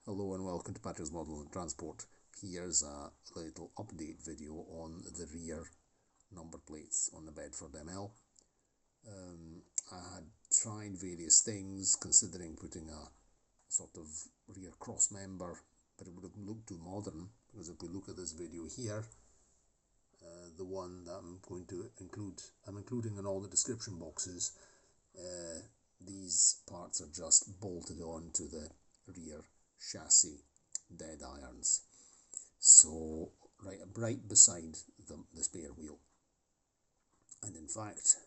Hello and welcome to Patrick's Model and Transport. Here's a little update video on the rear number plates on the Bedford ML. I had tried various things, considering putting a sort of rear cross member, but it would have looked too modern, because if we look at this video here, the one that I'm going to include, I'm including in all the description boxes, these parts are just bolted on to the rear chassis dead irons, so right beside the spare wheel. And in fact,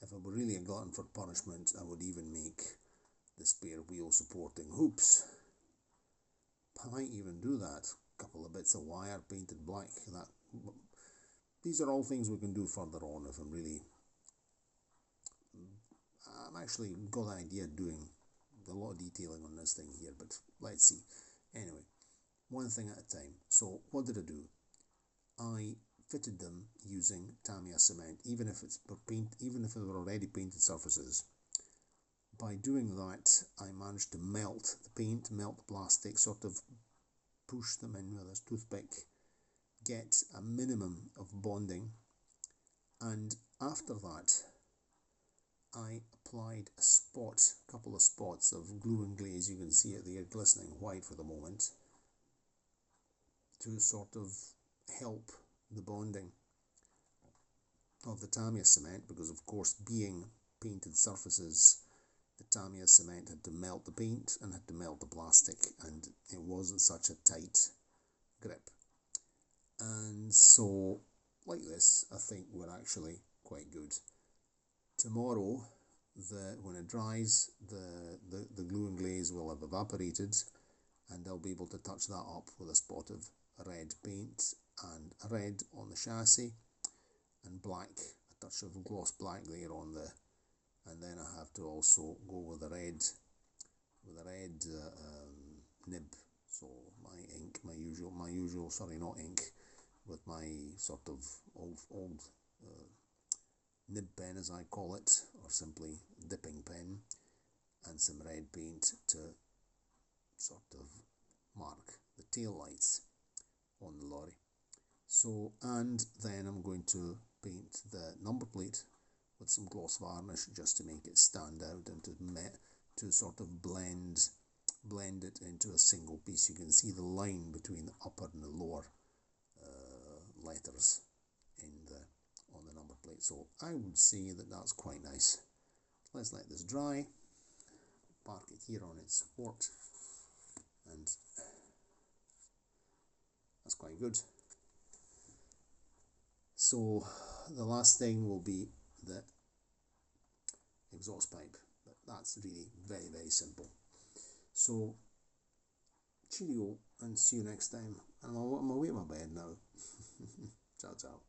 if I were really a glutton for punishment, I would even make the spare wheel supporting hoops. I might even do that. A couple of bits of wire painted black. These are all things we can do further on if I'm actually got the idea of doing a lot of detailing on this thing here, but let's see. Anyway, one thing at a time. So what did I do? I fitted them using Tamiya cement, even if they were already painted surfaces. By doing that, I managed to melt the paint, melt the plastic, sort of push them in with a toothpick, get a minimum of bonding, and after that I applied a couple of spots of glue and glaze. You can see it there, glistening white for the moment, to sort of help the bonding of the Tamiya cement, because of course, being painted surfaces, the Tamiya cement had to melt the paint and had to melt the plastic, and it wasn't such a tight grip. And so, like this, I think we're actually quite good. Tomorrow, when it dries, the glue and glaze will have evaporated, and I'll be able to touch that up with a spot of red paint, and red on the chassis, and black, a touch of gloss black there on the, and then I have to also go with a red nib. So my ink, my usual, sorry, not ink, with my sort of old nib pen, as I call it, or simply dipping pen, and some red paint to sort of mark the tail lights on the lorry. So, and then I'm going to paint the number plate with some gloss varnish, just to make it stand out and to sort of blend it into a single piece. You can see the line between the upper and the lower letters on the number plate. So I would say that that's quite nice. Let's let this dry, park it here on its support, and that's quite good. So the last thing will be the exhaust pipe, but that's really very, very simple. So cheerio, and see you next time. I'm away at my bed now. Ciao, ciao.